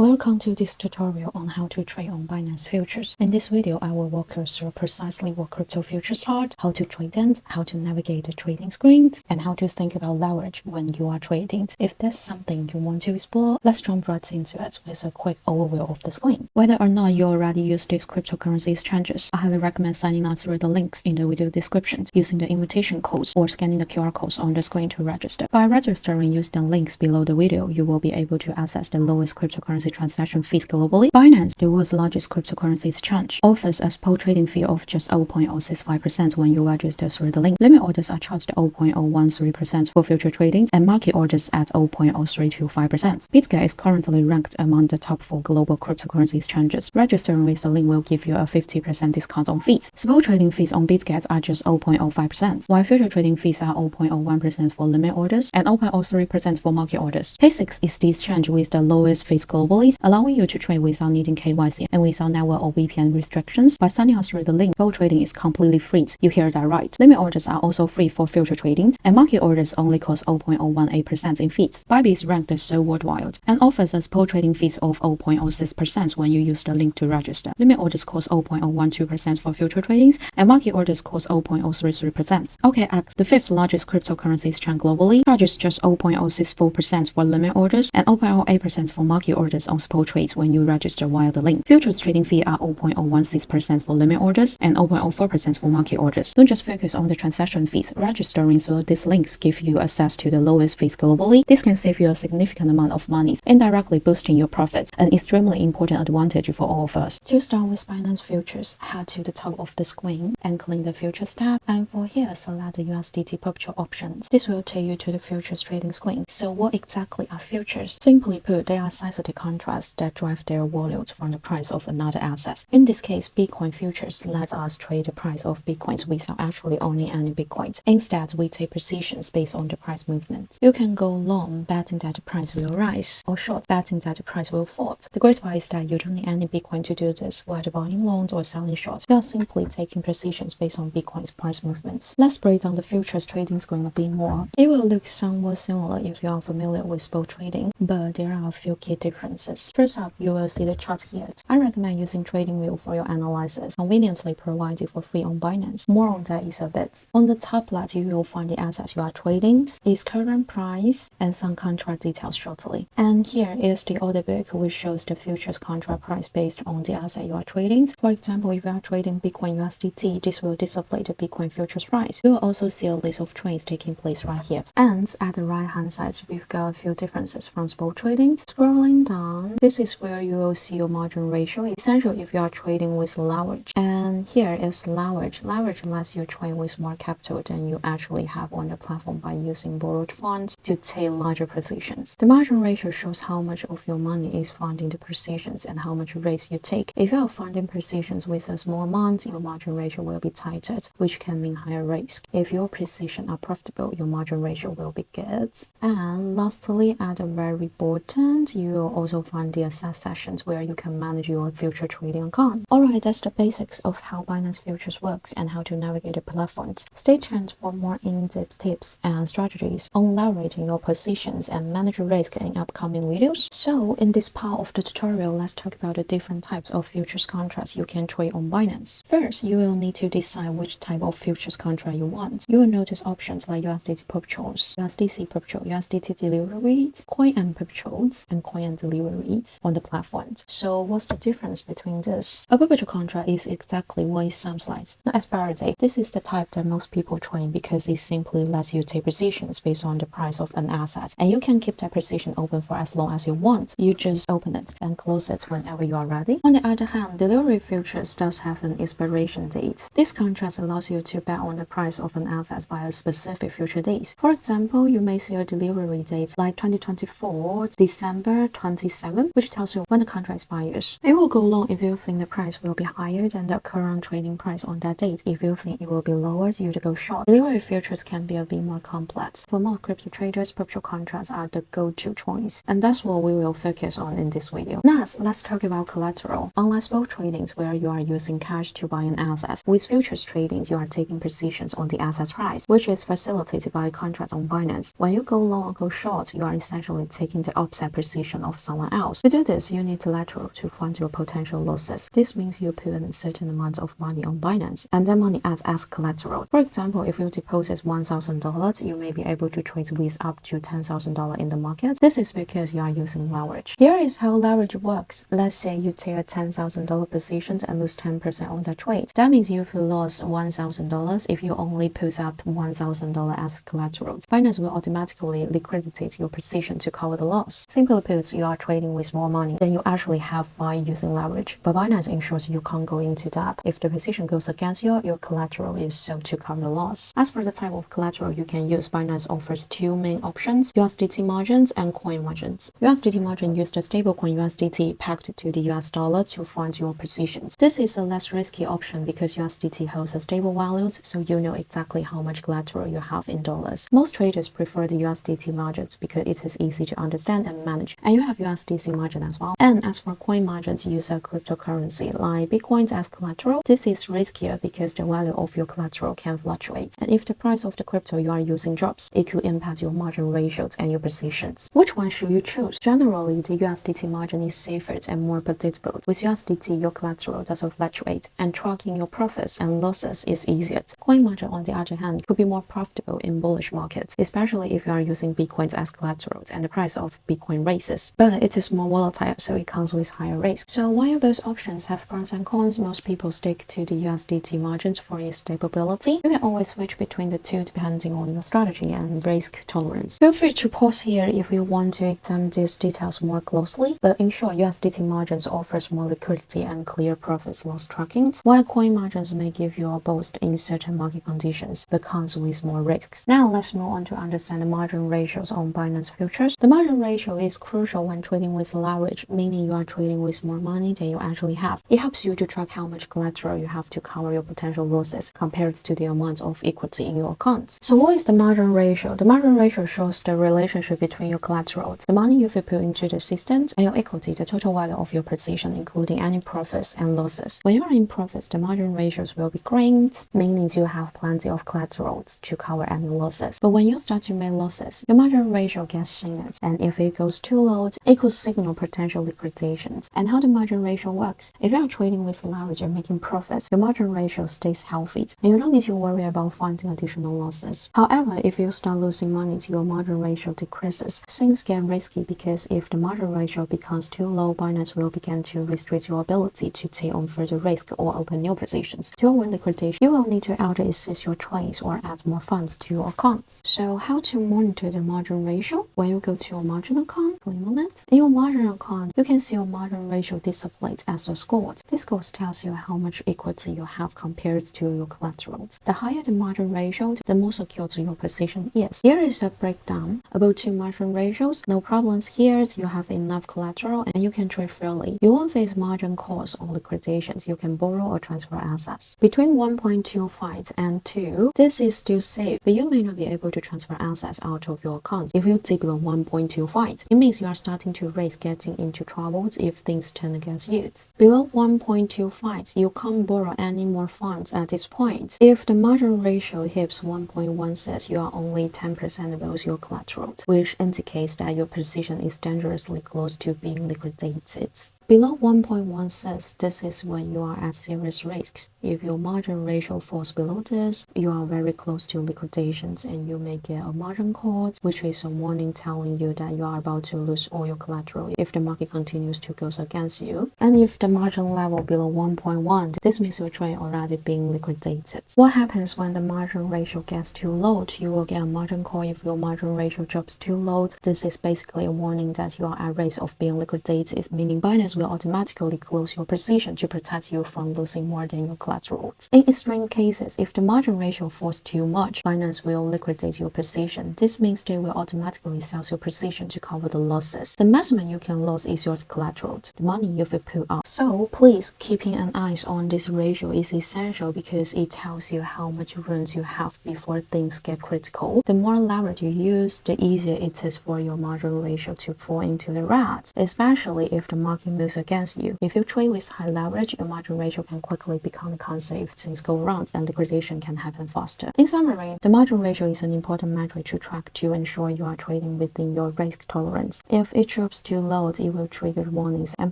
Welcome to this tutorial on how to trade on Binance futures. In this video, I will walk you through precisely what crypto futures are, how to trade them, how to navigate the trading screens, and how to think about leverage when you are trading. If there's something you want to explore, let's jump right into it with a quick overview of the screen. Whether or not you already use these cryptocurrency exchanges, I highly recommend signing up through the links in the video description using the invitation codes or scanning the QR codes on the screen to register. By registering using the links below the video, you will be able to access the lowest cryptocurrency transaction fees globally. Binance, the world's largest cryptocurrency exchange, offers a spot trading fee of just 0.065% when you register through the link. Limit orders are charged 0.013% for future tradings and market orders at 0.0325%. Bitget is currently ranked among the top 4 global cryptocurrency exchanges. Registering with the link will give you a 50% discount on fees. Spot trading fees on Bitget are just 0.05%, while future trading fees are 0.01% for limit orders and 0.03% for market orders. KCEX is the exchange with the lowest fees globally, allowing you to trade without needing KYC and without network or VPN restrictions. By signing up through the link, spot trading is completely free. You heard that right. Limit orders are also free for future tradings, and market orders only cost 0.018% in fees. Bybit is ranked so worldwide and offers a spot trading fees of 0.06% when you use the link to register. Limit orders cost 0.012% for future tradings, and market orders cost 0.033%. KCEX, the 5th largest cryptocurrency exchange globally, charges just 0.064% for limit orders and 0.08% for market orders on spot trades when you register via the link. Futures trading fee are 0.016% for limit orders and 0.04% for market orders. Don't just focus on the transaction fees. Registering through these links give you access to the lowest fees globally. This can save you a significant amount of money, indirectly boosting your profits, an extremely important advantage for all of us. To start with Binance futures, head to the top of the screen and click the futures tab, and for here select the USDT perpetual options. This will take you to the futures trading screen. So what exactly are futures? Simply put, they are sensitive contracts that drive their volumes from the price of another asset. In this case, Bitcoin futures lets us trade the price of Bitcoins without actually owning any Bitcoins. Instead, we take positions based on the price movement. You can go long, betting that the price will rise, or short, betting that the price will fall. The great part is that you don't need any Bitcoin to do this, whether buying long or selling short. You are simply taking positions based on Bitcoin's price movements. Let's break down the futures trading screen a bit more. It will look somewhat similar if you are familiar with spot trading, but there are a few key differences. First up, you will see the chart here. I recommend using TradingView for your analysis, conveniently provided for free on Binance. More on that is a bit. On the top left, you will find the assets you are trading, its current price, and some contract details shortly. And here is the order book, which shows the futures contract price based on the asset you are trading. For example, if you are trading Bitcoin USDT, this will display the Bitcoin futures price. You will also see a list of trades taking place right here. And at the right hand side, we've got a few differences from spot trading. Scrolling down, this is where you will see your margin ratio, essential if you are trading with leverage. And here is leverage. Leverage lets you trade with more capital than you actually have on the platform by using borrowed funds to take larger positions. The margin ratio shows how much of your money is funding the positions and how much risk you take. If you are funding positions with a small amount, your margin ratio will be tighter, which can mean higher risk. If your positions are profitable, your margin ratio will be good. And lastly, at the very bottom, you will also find the access sessions where you can manage your future trading account. Alright, that's the basics of how Binance Futures works and how to navigate the platform. Stay tuned for more in-depth tips and strategies on leveraging your positions and manage risk in upcoming videos. So, in this part of the tutorial, let's talk about the different types of futures contracts you can trade on Binance. First, you will need to decide which type of futures contract you want. You will notice options like USDT perpetuals, USDC perpetual, USDT deliveries, coin and perpetuals, and coin and deliveries on the platform. So what's the difference between this? A perpetual contract is exactly what it sounds like. Not expiry date. This is the type that most people trade because it simply lets you take positions based on the price of an asset, and you can keep that position open for as long as you want. You just open it and close it whenever you are ready. On the other hand, delivery futures does have an expiration date. This contract allows you to bet on the price of an asset by a specific future date. For example, you may see a delivery date like 2024 December 27, which tells you when the contract expires. It will go long if you think the price will be higher than the current trading price on that date. If you think it will be lower, you go short. Delivery futures can be a bit more complex. For most crypto traders, perpetual contracts are the go-to choice, and that's what we will focus on in this video. Next, let's talk about collateral. Unlike spot tradings where you are using cash to buy an asset, with futures trading, you are taking positions on the asset's price, which is facilitated by contracts on Binance. When you go long or go short, you are essentially taking the opposite position of someone someone else. To do this, you need collateral to fund your potential losses. This means you put a certain amount of money on Binance, and that money acts as collateral. For example, if you deposit $1,000, you may be able to trade with up to $10,000 in the market. This is because you are using leverage. Here is how leverage works. Let's say you take a $10,000 position and lose 10% on the trade. That means you will lose $1,000 if you only put up $1,000 as collateral. Binance will automatically liquidate your position to cover the loss. Simply put, you are trading with more money than you actually have by using leverage. But Binance ensures you can't go into debt. If the position goes against you, your collateral is sold to cover the loss. As for the type of collateral you can use, Binance offers two main options: USDT margins and coin margins. USDT margin uses the stablecoin USDT pegged to the US dollar to fund your positions. This is a less risky option because USDT holds a stable values, so you know exactly how much collateral you have in dollars. Most traders prefer the USDT margins because it is easy to understand and manage, and you have USDC margin as well. And as for coin margins, use a cryptocurrency like Bitcoin as collateral. This is riskier because the value of your collateral can fluctuate, and if the price of the crypto you are using drops, it could impact your margin ratios and your positions. Which one should you choose? Generally, the USDT margin is safer and more predictable. With USDT, your collateral doesn't fluctuate, and tracking your profits and losses is easier. Coin margin, on the other hand, could be more profitable in bullish markets, especially if you are using Bitcoin as collateral and the price of Bitcoin raises. But it is more volatile, so it comes with higher risk. So while both options have pros and cons, most people stick to the USDT margins for its stability. You can always switch between the two depending on your strategy and risk tolerance. Feel free to pause here if you want to examine these details more closely, but in short, USDT margins offers more liquidity and clear profits loss tracking, while coin margins may give you a boost in certain market conditions, but comes with more risks. Now let's move on to understand the margin ratios on Binance futures. The margin ratio is crucial when trading with leverage, meaning you are trading with more money than you actually have. It helps you to track how much collateral you have to cover your potential losses compared to the amount of equity in your account. So what is the margin ratio? The margin ratio shows the relationship between your collateral, the money you've put into the system, and your equity, the total value of your position, including any profits and losses. When you are in profits, the margin ratios will be green, meaning you have plenty of collateral to cover any losses. But when you start to make losses, your margin ratio gets thinner, and if it goes too low, it could signal potential liquidations. And how the margin ratio works? If you are trading with leverage and making profits, your margin ratio stays healthy, and you don't need to worry about finding additional losses. However, if you start losing money, your margin ratio decreases. Things get risky because if the margin ratio becomes too low, Binance will begin to restrict your ability to take on further risk or open new positions. To avoid liquidation, you will need to either assist your trades or add more funds to your accounts. So how to monitor the margin ratio? When you go to your margin account, click on it. In your margin account, you can see your margin ratio displayed as a score. This score tells you how much equity you have compared to your collateral. The higher the margin ratio, the more secure your position is. Here is a breakdown about two margin ratios. No problems here, you have enough collateral and you can trade freely. You won't face margin calls or liquidations. You can borrow or transfer assets. Between 1.25 and 2, this is still safe, but you may not be able to transfer assets out of your account. If you dip below 1.25, it means you are starting to risk getting into troubles if things turn against you. Below 1.25, you can't borrow any more funds at this point. If the margin ratio hits 1.16, you are only 10% above your collateral, which indicates that your position is dangerously close to being liquidated. Below 1.16, this is when you are at serious risks. If your margin ratio falls below this, you are very close to liquidations and you may get a margin call, which is a warning telling you that you are about to lose all your collateral if the market continues to go against you. And if the margin level below 1.1, this means your trade already being liquidated. What happens when the margin ratio gets too low? You will get a margin call if your margin ratio drops too low. This is basically a warning that you are at risk of being liquidated, meaning Binance will automatically close your position to protect you from losing more than your collateral. In extreme cases, if the margin ratio falls too much, Binance will liquidate your position. This means they will automatically sell your position to cover the losses. The maximum you can lose is your collateral, the money you've put up. So please, keeping an eye on this ratio is essential because it tells you how much room you have before things get critical. The more leverage you use, the easier it is for your margin ratio to fall into the red, especially if the market moves against you. If you trade with high leverage, your margin ratio can quickly become a concern if things go wrong, and liquidation can happen faster. In summary, the margin ratio is an important metric to track to ensure you are trading within your risk tolerance. If it drops too low, it will trigger warnings and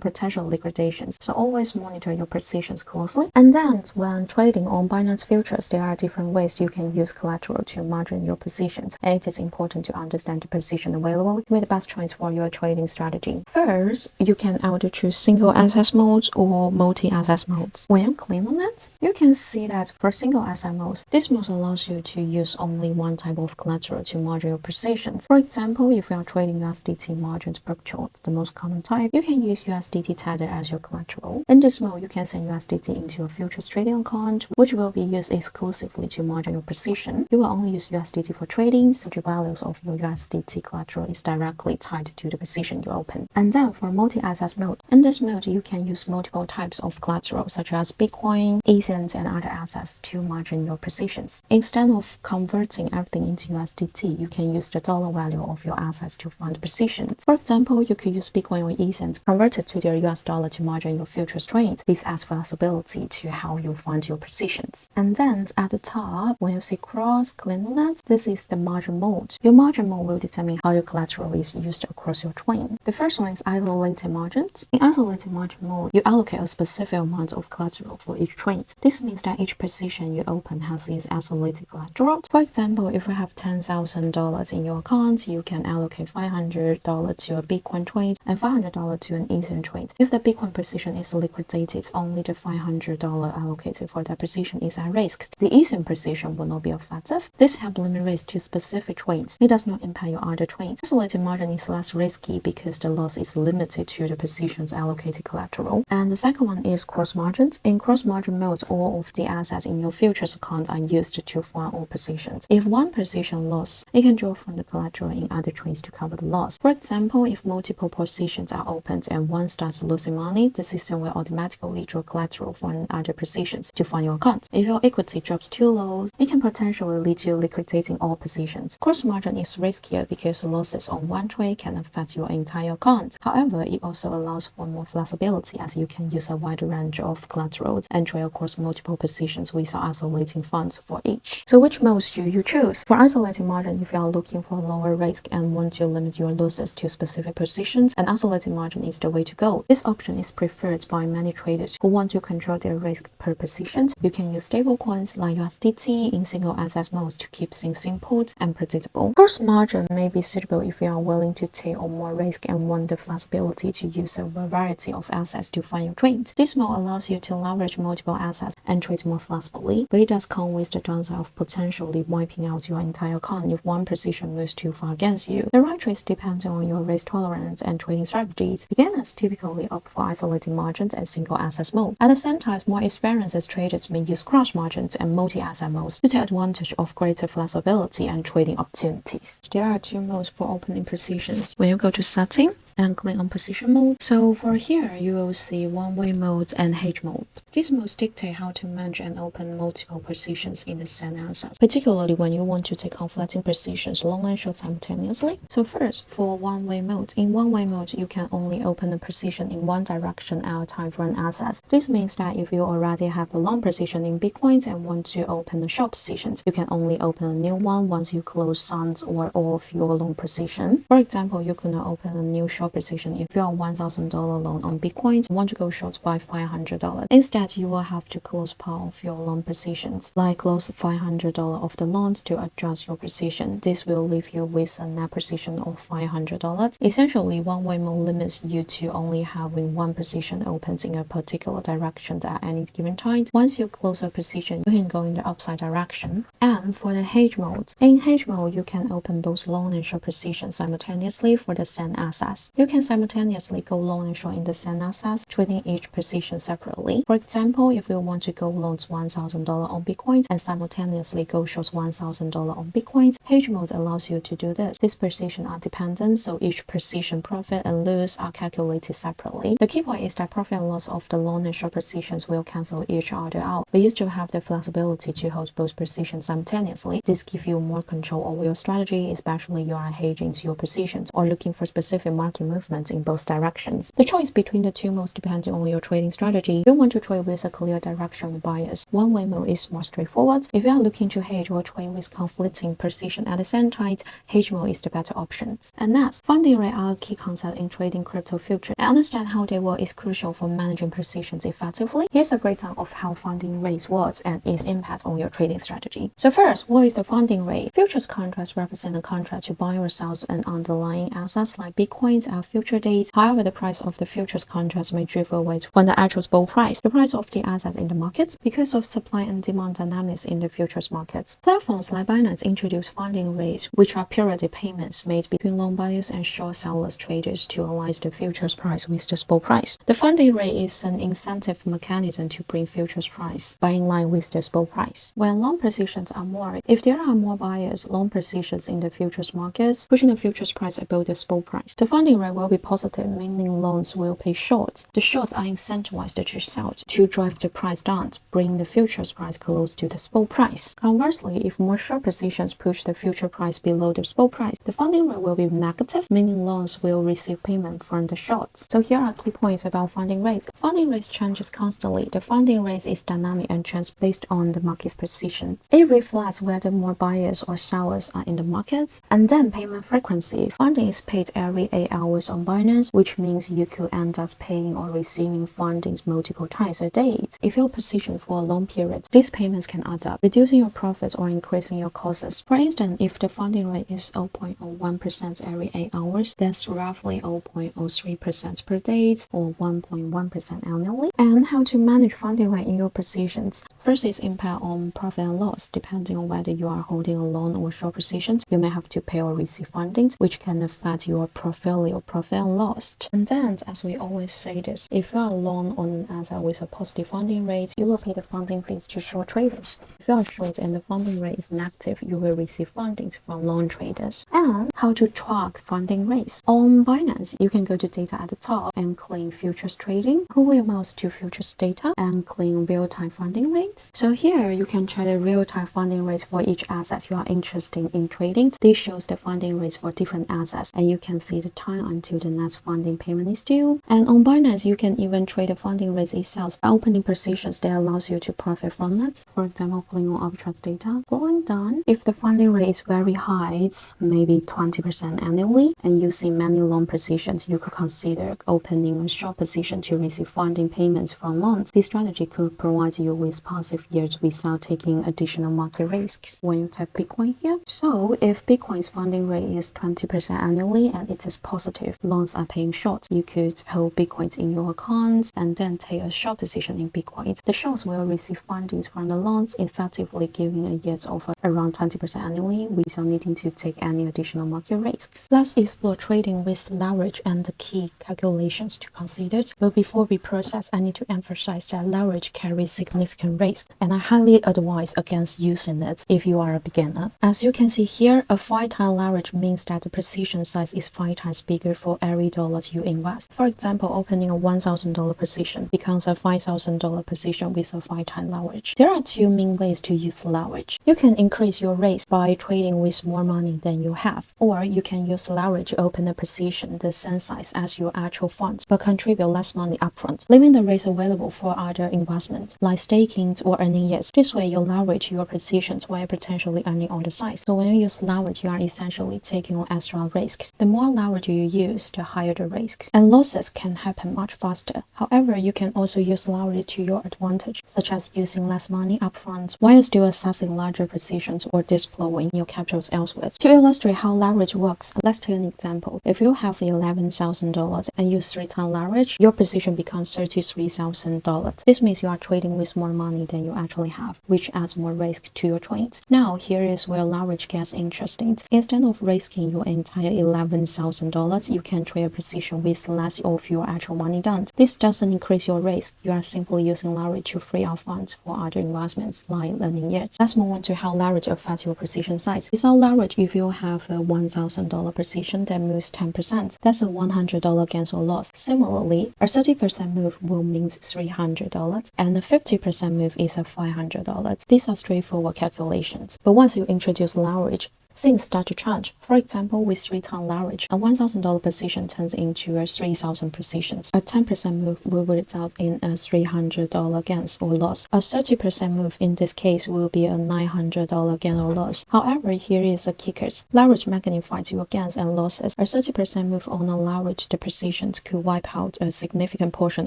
potential liquidations, so always monitor your positions closely. And then, when trading on Binance futures, there are different ways you can use collateral to margin your positions, and it is important to understand the position available to make the best choice for your trading strategy. First, you can either choose single asset modes or multi-asset modes. When you click on that, you can see that for single asset modes, this mode allows you to use only one type of collateral to margin your positions. For example, if you are trading USDT margined perpetuals, the most common type, you can use USDT Tether as your collateral. In this mode, you can send USDT into a futures trading account, which will be used exclusively to margin your position. You will only use USDT for trading, so the values of your USDT collateral is directly tied to the position you open. And then for multi-asset mode, in this mode, you can use multiple types of collateral such as Bitcoin, ETH, and other assets to margin your positions. Instead of converting everything into USDT, you can use the dollar value of your assets to fund positions. For example, you could use Bitcoin or ETH, convert it to their US dollar to margin your futures trades. This adds flexibility to how you fund your positions. And then at the top, when you see cross, click on that, this is the margin mode. Your margin mode will determine how your collateral is used across your trade. The first one is isolated margins. In isolated margin mode, you allocate a specific amount of collateral for each trade. This means that each position you open has its isolated collateral. For example, if you have $10,000 in your account, you can allocate $500 to a Bitcoin trade and $500 to an Ether trade. If the Bitcoin position is liquidated, only the $500 allocated for that position is at risk. The Ether position will not be effective. This helps limit risk to specific trades. It does not impact your other trades. Isolated margin is less risky because the loss is limited to the position's allocated collateral. And the second one is cross margins. In cross margin mode, all of the assets in your futures account are used to fund all positions. If one position lost, it can draw from the collateral in other trades to cover the loss. For example, if multiple positions are opened and one starts losing money, the system will automatically draw collateral from other positions to fund your account. If your equity drops too low, it can potentially lead to liquidating all positions. Cross margin is riskier because losses on one trade can affect your entire account. However, it also allows for more flexibility as you can use a wide range of collaterals and trade across multiple positions without isolating funds for each. So which mode should you choose? For isolating margin, if you are looking for lower risk and want to limit your losses to specific positions, an isolating margin is the way to go. This option is preferred by many traders who want to control their risk per position. You can use stable coins like USDT in single asset modes to keep things simple and predictable. Cross margin may be suitable if you are willing to take on more risk and want the flexibility to use a variety of assets to fund your trades. This mode allows you to leverage multiple assets and trade more flexibly, but it does come with the downside of potentially wiping out your entire account if one position moves too far against you. The right trades depend on your risk tolerance and trading strategies. Beginners typically opt for isolating margins and single asset mode. At the same time, more experienced traders may use cross margins and multi-asset modes to take advantage of greater flexibility and trading opportunities. There are two modes for opening positions. When you go to setting and click on position mode, so for here you will see one-way mode and hedge mode. These modes dictate how to manage and open multiple positions in the same asset, particularly when you want to take conflicting positions long and short simultaneously. So first, for one-way mode. In one-way mode, you can only open a position in one direction at a time for an asset. This means that if you already have a long position in Bitcoin and want to open a short position, you can only open a new one once you close some or all of your long position. For example, you could not open a new short position if you are $1,000 long on Bitcoin and want to go short by $500. Instead, you will have to close part of your long positions, like close $500 of the longs to adjust your position. This will leave you with a net position of $500. Essentially, one-way mode limits you to only having one position opened in a particular direction at any given time. Once you close a position, you can go in the upside direction. And for the hedge mode, in hedge mode, you can open both long and short positions simultaneously for the same assets. You can simultaneously go long and short in the same assets, trading each position separately. For example, if you want to go long $1,000 on Bitcoin and simultaneously go short $1,000 on Bitcoin, hedge mode allows you to do this. These positions are dependent, so each position profit and loss are calculated separately. The key point is that profit and loss of the long and short positions will cancel each other out, but you still have the flexibility to hold both positions simultaneously. This gives you more control over your strategy strategy, especially you are hedging your positions or looking for specific market movements in both directions. The choice between the two modes depends on your trading strategy. If you want to trade with a clear direction bias, one-way mode is more straightforward. If you are looking to hedge or trade with conflicting position at the same time, hedge mode is the better option. And next, funding rate are a key concept in trading crypto futures. And understand how they work is crucial for managing positions effectively. Here's a breakdown of how funding rates works and its impact on your trading strategy. So first, what is the funding rate? Futures contracts represent a contract to buy or sell an underlying assets like Bitcoins at future dates. However, the price of the futures contracts may drift away from the actual spot price, the price of the assets in the market, because of supply and demand dynamics in the futures markets. Platforms like Binance introduce funding rates, which are periodic payments made between long buyers and short sellers traders to align the futures price with the spot price. The funding rate is an incentive mechanism to bring futures price by in line with the spot price. When long positions are more, if there are more buyers, long positions in the futures markets, pushing the futures price above the spot price, the funding rate will be positive, meaning longs will pay shorts. The shorts are incentivized to sell to drive the price down, bring the futures price close to the spot price. Conversely, if more short positions push the future price below the spot price, the funding rate will be negative, meaning longs will receive payment from the shorts. So here are key points about funding rates. Funding rates changes constantly. The funding rate is dynamic and changes based on the market's positions. It reflects whether more buyers or sellers are in the markets. And then payment frequency. Funding is paid every 8 hours on Binance, which means you could end up paying or receiving fundings multiple times a day. If you're positioned for a long period, these payments can add up, reducing your profits or increasing your costs. For instance, if the funding rate is 0.01% every 8 hours, that's roughly 0.03% per day or 1.1% annually. And how to manage funding rate in your positions. First is impact on profit and loss. Depending on whether you are holding a long or short positions, you may have to pay or receive fundings, which can affect your portfolio profit and loss. And then, as we always say this, if you are long on an asset with a positive funding rate, you will pay the funding fees to short traders. If you are short and the funding rate is negative, you will receive fundings from long traders. And how to track funding rates. On Binance, you can go to data at the top and claim futures trading, who will mouse to futures data and claim real-time funding rates. So here you can check the real-time funding rates for each asset you are interested in trading. This shows the funding rates for different assets, and you can see the time until the next funding payment is due. And on Binance, you can even trade the funding rates itself by opening positions that allows you to profit from that. For example, clicking on arbitrage data, scrolling down. If the funding rate is very high, it's maybe 20% annually, and you see many long positions, you could consider opening a short position to receive funding payments from loans. This strategy could provide you with passive yields without taking additional market risks. When you type Bitcoin here, so if Bitcoin's funding rate is 20% annually and it is positive, loans are paying short. You could hold Bitcoins in your accounts and then take a short position in Bitcoins. The shorts will receive fundings from the loans, effectively giving a yield of around 20% annually without needing to take any additional market risks. Let's explore trading with leverage and the key calculations to consider. But before we process, I need to emphasize that leverage carries significant risk, and I highly advise against using it if you are a beginner. As you can see here, a 5-time leverage means that the position size is 5 times bigger for every dollar you invest. For example, opening a $1,000 position becomes a $5,000 position with a 5-time leverage. There are two main ways to use leverage. You can increase your risk by trading with more money than you have, or you can use leverage to open a position the same size as your actual funds but contribute less money upfront, leaving the risk available for other investments like staking or earning yields. This way, you leverage your positions while potentially earning on the side. So when you use leverage, you are essentially taking on extra risks. The more leverage you use, the higher the risks, and losses can happen much faster. However, you can also use leverage to your advantage, such as using less money upfront while still accessing larger positions or deploying your capitals elsewhere. To illustrate how leverage works, let's take an example. If you have $11,000 and use 3-time leverage, your position becomes $33,000. This means you are trading with more money than you actually have, which adds more risk to your trades. Now, here is where leverage gets interesting. Instead of risking your entire $11,000, you can trade a position with less of your actual money down. This doesn't increase your risk. You are simply using leverage to free up funds for other investments like earning yields. Let's move on to how leverage affects your position size. Without leverage, if you have a $1,000 position that moves 10%, that's a $100 gain or loss. Similarly, a 30% move will mean $300, and a 50% move is a $500. These are straightforward calculations. But once you introduce leverage, things start to change. For example, with 3-ton leverage, a $1,000 position turns into a 3,000 positions. A 10% move will result in a $300 gain or loss. A 30% move in this case will be a $900 gain or loss. However, here is a kicker. Leverage magnifies your gains and losses. A 30% move on a leveraged positions could wipe out a significant portion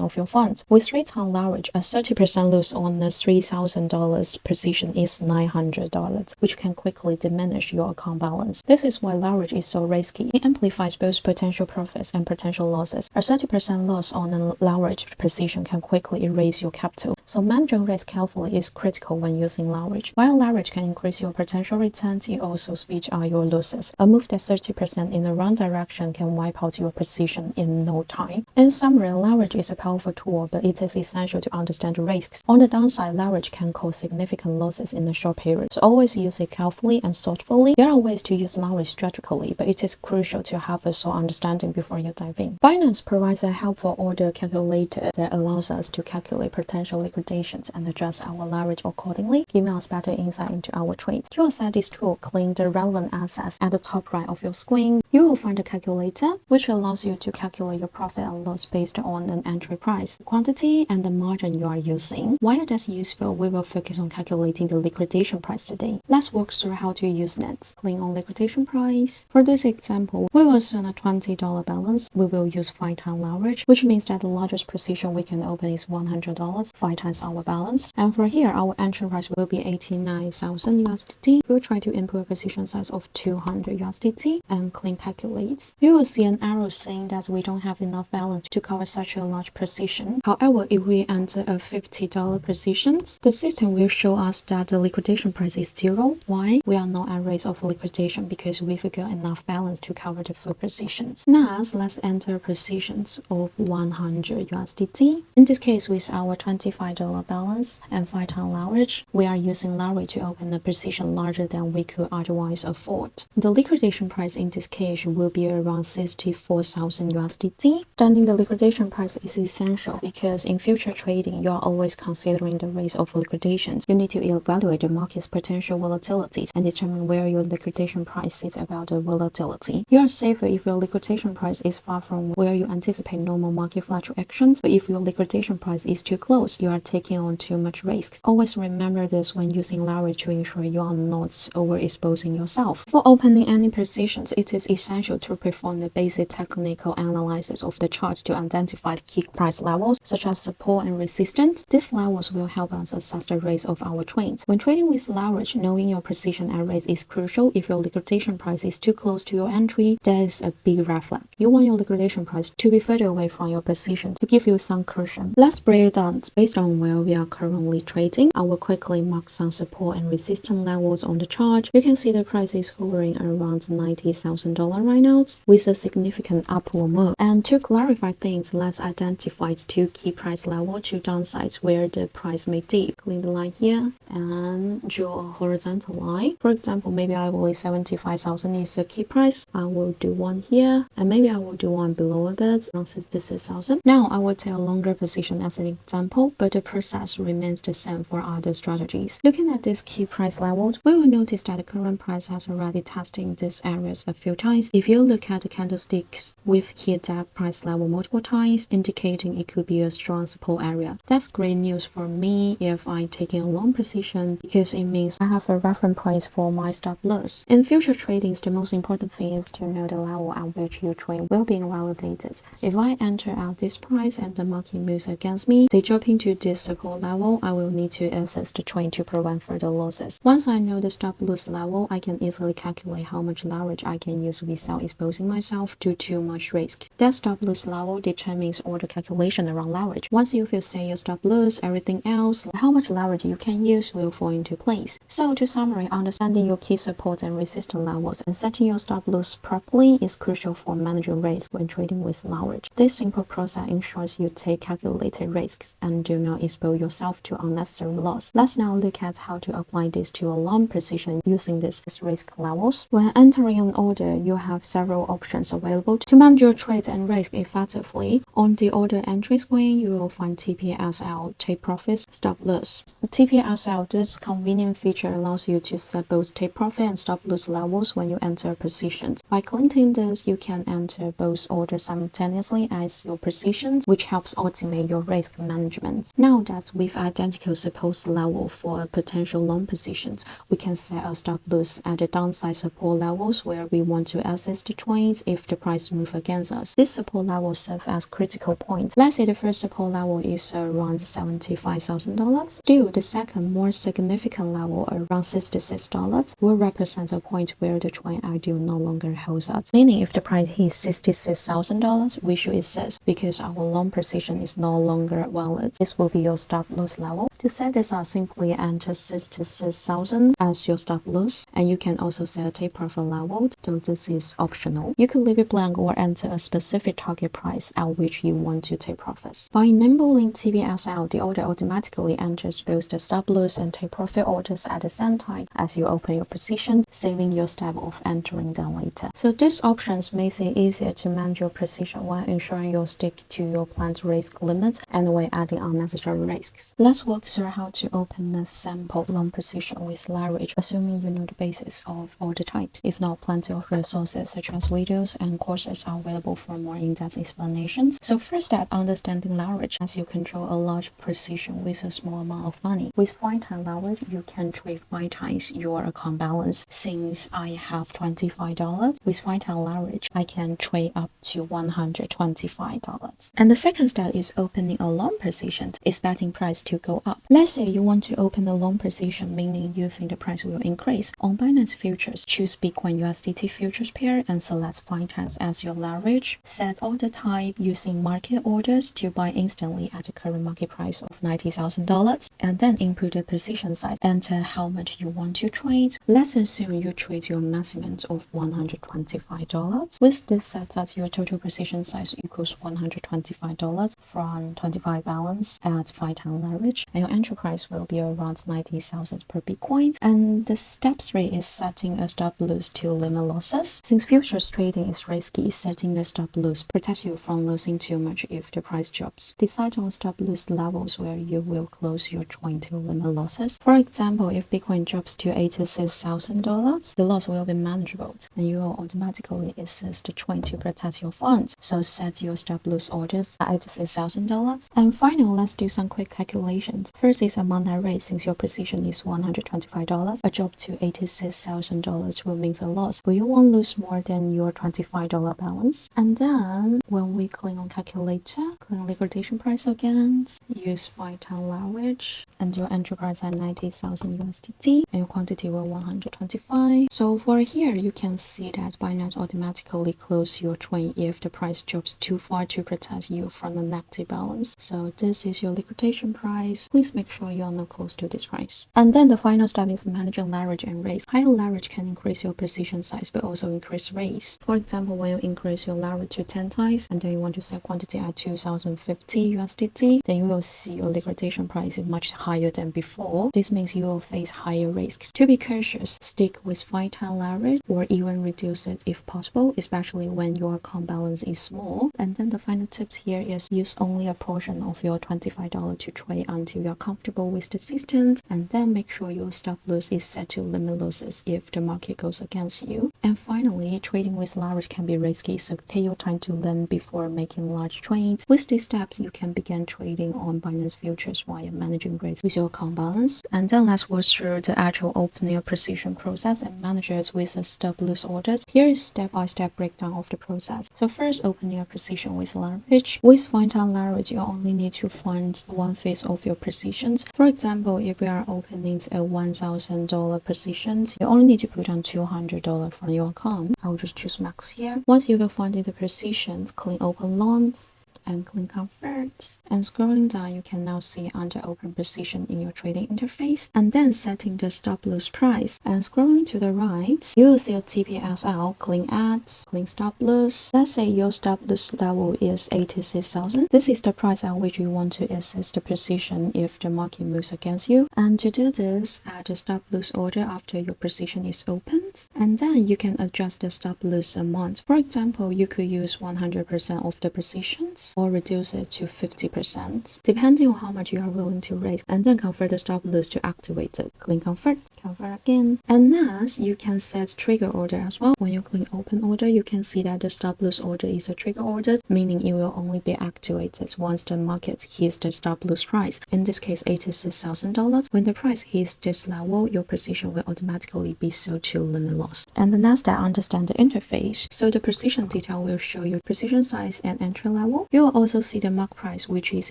of your funds. With 3-ton leverage, a 30% loss on a $3,000 position is $900, which can quickly diminish your account balance. This is why leverage is so risky. It amplifies both potential profits and potential losses. A 30% loss on a leveraged position can quickly erase your capital. So managing risk carefully is critical when using leverage. While leverage can increase your potential returns, it also speeds up your losses. A move that's 30% in the wrong direction can wipe out your position in no time. In summary, leverage is a powerful tool, but it is essential to understand the risks. On the downside, leverage can cause significant losses in a short period. So always use it carefully and thoughtfully. There are ways to use leverage strategically, but it is crucial to have a solid understanding before you dive in. Binance provides a helpful order calculator that allows us to calculate potential liquidations and adjust our leverage accordingly, giving us better insight into our trades. To access this tool, click the relevant assets at the top right of your screen. You will find a calculator, which allows you to calculate your profit and loss based on an entry price, quantity, and the margin you are using. While that's useful, we will focus on calculating the liquidation price today. Let's walk through how to use that. Click on liquidation price. For this example, we will assume a $20 balance. We will use 5-ton leverage, which means that the largest position we can open is $100, 5 times our balance. And for here, our entry price will be 89,000 USDT. We'll try to input a position size of 200 USDT and click calculate. You will see an arrow saying that we don't have enough balance to cover such a large position. However, if we enter a $50 position, the system will show us that the liquidation price is 0. Why? We are not at risk of liquidation because we've got enough balance to cover the full positions. Next, let's enter positions of 100 USDT. In this case, with our $25 balance and 5-ton leverage, we are using leverage to open a position larger than we could otherwise afford. The liquidation price in this case will be around 64,000 USDT. Understanding the liquidation price is essential because in future trading, you are always considering the risk of liquidations. You need to evaluate the market's potential volatilities and determine where your liquidation price sits about the volatility. You are safer if your liquidation price is far from where you anticipate normal market fluctuations, but if your liquidation price is too close, you are taking on too much risks. Always remember this when using leverage to ensure you are not overexposing yourself. For opening any positions, it is essential to perform the basic technical analysis of the charts to identify the key price levels, such as support and resistance. These levels will help us assess the risk of our trades. When trading with leverage, knowing your position at risk is crucial. If your liquidation price is too close to your entry, that is a big red flag. You want your liquidation price to be further away from your position to give you some cushion. Let's break it down. Based on where we are currently trading, I will quickly mark some support and resistance levels on the chart. You can see the price is hovering around $90,000 right now with a significant upward move. And to clarify things, let's identify 2 key price levels, 2 downsides where the price may dip. Click the line here and draw a horizontal line. For example, maybe I will 75,000 is the key price. I will do one here and maybe I will do one below a bit around 66,000. Now I will take a longer position as an example, but the process remains the same for other strategies. Looking at this key price level, we will notice that the current price has already tested these areas a few times. If you look at the candlesticks, we've hit that price level multiple times, indicating it could be a strong support area. That's great news for me if I'm taking a long position because it means I have a reference price for my stop loss. In future tradings, the most important thing is to know the level at which you trade will be invalidated. If I enter at this price and the market moves against me, they jump into this support level, I will need to assess the trade to prevent further losses. Once I know the stop loss level, I can easily calculate how much leverage I can use without exposing myself to too much risk. That stop loss level determines all the calculation around leverage. Once you feel say your stop loss, everything else, how much leverage you can use will fall into place. So to summarize, understanding your key support and resistance levels and setting your stop loss properly is crucial for managing risk when trading with leverage. This simple process ensures you take calculated risks and do not expose yourself to unnecessary loss. Let's now look at how to apply this to a long position using these risk levels. When entering an order, you you have several options available to manage your trade and risk effectively. On the order entry screen, you will find TPSL, take profits, stop loss. The TPSL, this convenient feature allows you to set both take profit and stop loss levels when you enter positions. By clicking this, you can enter both orders simultaneously as your positions, which helps automate your risk management. Now that we've identical support level for potential long positions, we can set a stop loss at the downside support levels where we want to access the trades if the price moves against us. This support level serves as critical points. Let's say the first support level is around $75,000. Still, the second, more significant level around $66 will represent a point where the trend ideal no longer holds us. Meaning, if the price hits $66,000, we should exit because our long position is no longer valid. This will be your stop loss level. To set this up, simply enter 66,000 as your stop loss, and you can also set a take profit level, though this is optional. You could leave it blank or enter a specific target price at which you want to take profits. By enabling TPSL, the order automatically enters both the stop loss and take profit orders at the same time as you open your position, saving your step of entering them later. So these options makes it easier to manage your position while ensuring you'll stick to your planned risk limit and while adding unnecessary risks. Let's walk through how to open a sample long position with leverage, assuming you know the basics of all the types. If not, plenty of resources such as videos and courses are available for more in-depth explanations. So first step, understanding leverage. As you control a large position with a small amount of money. With 5 times leverage, you can trade 5 times your account balance. Since I have $25, with 5 times leverage, I can trade up to $125. And the second step is opening a long position, expecting price to go up. Let's say you want to open a long position, meaning you think the price will increase. On Binance Futures, choose Bitcoin USDT futures pair and select 5 times as your leverage. Set order type using market orders to buy instantly at the current market price of $90,000, and then input the position size. Enter how much you want to trade. Let's assume you trade your maximum of $125. With this set that your total position size equals $125 from 25 balance at 5 times leverage, and your entry price will be around 90,000 per Bitcoin. And the step 3 is setting a stop loss to limit losses. Since futures trading is risky, setting a stop loss protects you from losing too much if the price drops. Decide on stop loss levels where you will close your trade to limit losses. For example, if Bitcoin drops to $86,000, the loss will be manageable, and you will automatically exit the trade to protect your funds. So set your stop loss orders at $86,000. And finally, let's do some quick calculations. First is amount at risk. Since your position is $125, a drop to $86,000 will mean a loss. Will you want to lose more than your $25 balance? And then when we click on calculator, click on liquidation price again, use 5 times leverage, and your entry price at 90,000 USDT, and your quantity will 125. So for here, you can see that Binance automatically close your trade if the price drops too far to protect you from a negative balance. So this is your liquidation price. Please make sure you are not close to this price. And then the final step is managing leverage and risk. Higher leverage can increase your position size but also increase risk. For example, when you increase your leverage to 10 times and then you want to set quantity at 2050 USDT, then you will see your liquidation price is much higher than before. This means you will face higher risks. To be cautious, stick with 5 times leverage or even reduce it if possible, especially when your account balance is small. And then the final tips here is use only a portion of your $25 to trade until you're comfortable with the system, and then make sure your stop loss is set to limit losses if the market goes against you. And finally, trading with leverage can be risky, so take your time to learn before making large trades. With these steps, you can begin trading on Binance Futures while managing risk with your account balance. And then let's walk through the actual opening position process and manage it with a stop loss orders. Here is step-by-step breakdown of the process. So first, opening a position with leverage. With 5 times leverage, you only need to fund 1/5 of your positions. For example, if you are opening a $1,000 position, you only need to put on $200 from your account. I will just choose max here. Once you have funded the positions, click open loans. and click convert. And scrolling down, you can now see under open position in your trading interface, and then setting the stop loss price. And scrolling to the right, you will see a TPSL, click add, click stop loss. Let's say your stop loss level is 86,000. This is the price at which you want to assess the position if the market moves against you. And to do this, add a stop loss order after your position is opened, and then you can adjust the stop loss amount. For example, you could use 100% of the positions or reduce it to 50%, depending on how much you are willing to raise, and then convert the stop loss to activate it. Click convert, convert again. And next, you can set trigger order as well. When you click open order, you can see that the stop loss order is a trigger order, meaning it will only be activated once the market hits the stop loss price. In this case, $86,000. When the price hits this level, your position will automatically be sold to limit loss. And the next step, understand the interface. So the position detail will show you position size and entry level. You will also see the mark price, which is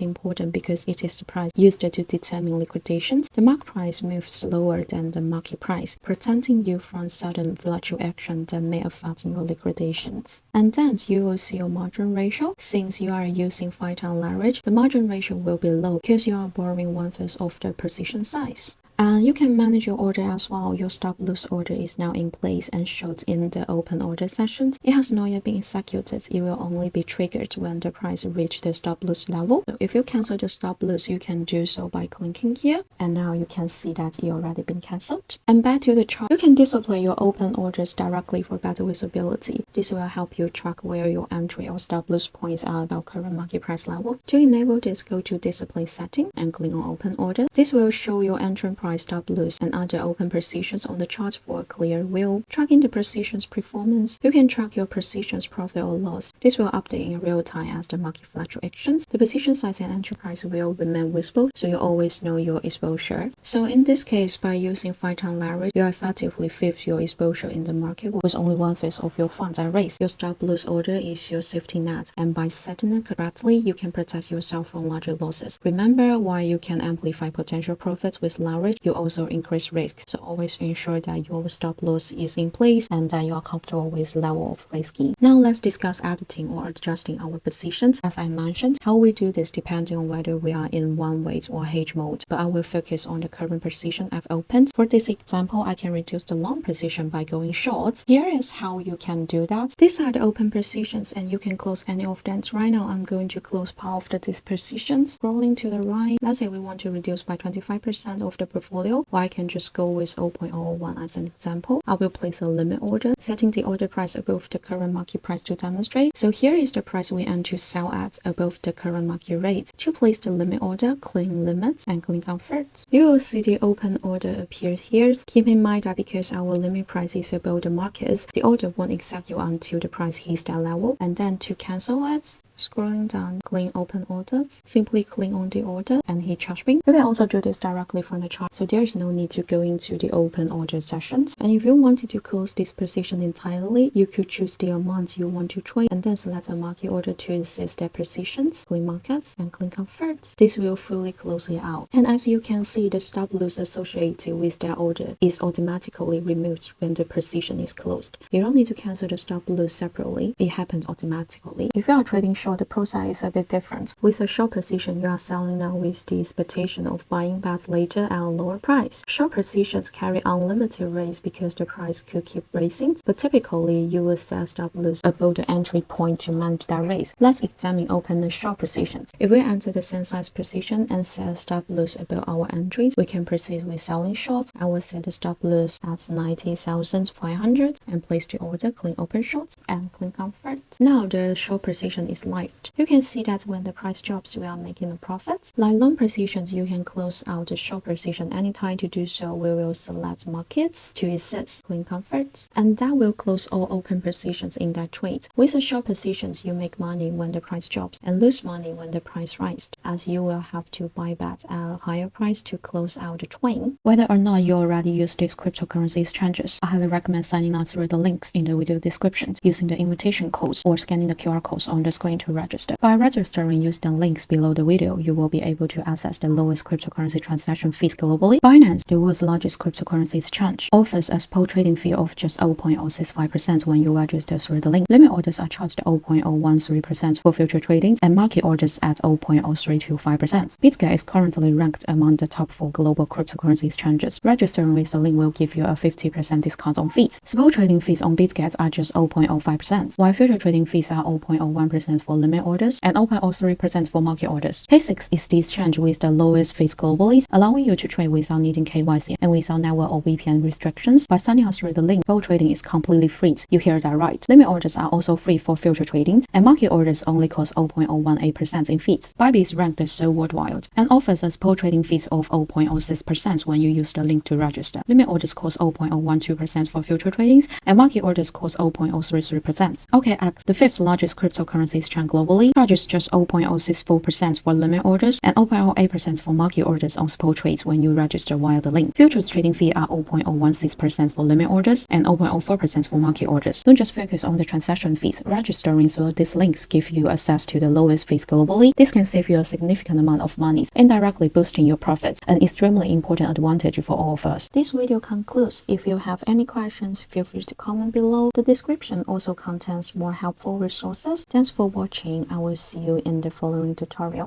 important because it is the price used to determine liquidations. The mark price moves slower than the market price, protecting you from sudden fluctuation that may affect your liquidations. And then you will see your margin ratio. Since you are using 5-time leverage, the margin ratio will be low because you are borrowing 1/5 of the position size. And you can manage your order as well. Your stop loss order is now in place and showed in the open order sessions. It has not yet been executed. It will only be triggered when the price reaches the stop loss level. So if you cancel the stop loss, you can do so by clicking here. And now you can see that it already been cancelled. And back to the chart, you can display your open orders directly for better visibility. This will help you track where your entry or stop loss points are about current market price level. To enable this, go to display setting and click on open order. This will show your entry price, stop loss, and other open positions on the chart for a clear view. Tracking the position's performance, you can track your position's profit or loss. This will update in real time as the market fluctuations. The position size and entry price will remain visible, so you always know your exposure. So in this case, by using 5-time leverage, you effectively fifth your exposure in the market with only 1/5 of your funds are raised. Your stop loss order is your safety net, and by setting it correctly, you can protect yourself from larger losses. Remember, while you can amplify potential profits with leverage, you also increase risk. So always ensure that your stop loss is in place and that you are comfortable with level of risking. Now let's discuss editing or adjusting our positions. As I mentioned, how we do this depending on whether we are in one weight or hedge mode, but I will focus on the current position I've opened. For this example, I can reduce the long position by going short. Here is how you can do that. These are the open positions and you can close any of them. Right now, I'm going to close part of these positions. Scrolling to the right, let's say we want to reduce by 25% of the portfolio, or I can just go with 0.01 as an example. I will place a limit order, setting the order price above the current market price to demonstrate. So here is the price we aim to sell at above the current market rate. To place the limit order, click limits and click convert. You will see the open order appear here. Keep in mind that because our limit price is above the markets, the order won't execute until the price hits that level. And then to cancel it, scrolling down, click open orders, simply click on the order and hit charging. You can also do this directly from the chart, so there is no need to go into the open order sessions. And if you wanted to close this position entirely, you could choose the amount you want to trade and then select a market order to assist their positions, click markets and click convert. This will fully close it out. And as you can see, the stop loss associated with that order is automatically removed when the position is closed. You don't need to cancel the stop loss separately. It happens automatically. If you are trading short, the process is a bit different. With a short position, you are selling now with the expectation of buying back later at a lower price. Short positions carry unlimited rates because the price could keep rising, but typically you will set stop loss above the entry point to manage that raise. Let's examine open the short positions. If we enter the same size position and set a stop loss above our entries, we can proceed with selling short. I will set the stop loss at 90,500 and place the order, click open short and click convert. Now the short position is live. You can see that when the price drops, we are making a profit. Like long positions, you can close out the short position anytime. To do so, we will select markets to assist, click convert, and that will close all open positions in that trade. With the short positions, you make money when the price drops and lose money when the price rises, as you will have to buy back at a higher price to close out the trade. Whether or not you already use these cryptocurrency exchanges, I highly recommend signing up through the links in the video descriptions using the invitation codes or scanning the QR codes on the screen to register. By registering using the links below the video, you will be able to access the lowest cryptocurrency transaction fees globally. Binance, the world's largest cryptocurrency exchange, offers a spot trading fee of just 0.065% when you register through the link. Limit orders are charged 0.013% for future tradings and market orders at 0.0325%. Bitget is currently ranked among the top 4 global cryptocurrency exchanges. Registering with the link will give you a 50% discount on fees. Spot trading fees on Bitget are just 0.05%, while future trading fees are 0.01% for limit orders and 0.03% for market orders. KCEX is the exchange with the lowest fees globally, allowing you to trade without needing KYC and without network or VPN restrictions. By signing up through the link, spot trading is completely free. You hear that right. Limit orders are also free for future tradings, and market orders only cost 0.018% in fees. Bybit is ranked so worldwide and offers a spot trading fees of 0.06% when you use the link to register. Limit orders cost 0.012% for future tradings, and market orders cost 0.033%. KCEX, the 5th largest cryptocurrency exchange globally, charges just 0.064% for limit orders and 0.08% for market orders on spot trades when you register via the link. Futures trading fee are 0.016% for limit orders and 0.04% for market orders. Don't just focus on the transaction fees. Registering through these links give you access to the lowest fees globally. This can save you a significant amount of money, indirectly boosting your profits, an extremely important advantage for all of us. This video concludes. If you have any questions, feel free to comment below. The description also contains more helpful resources. Thanks for watching. I will see you in the following tutorial.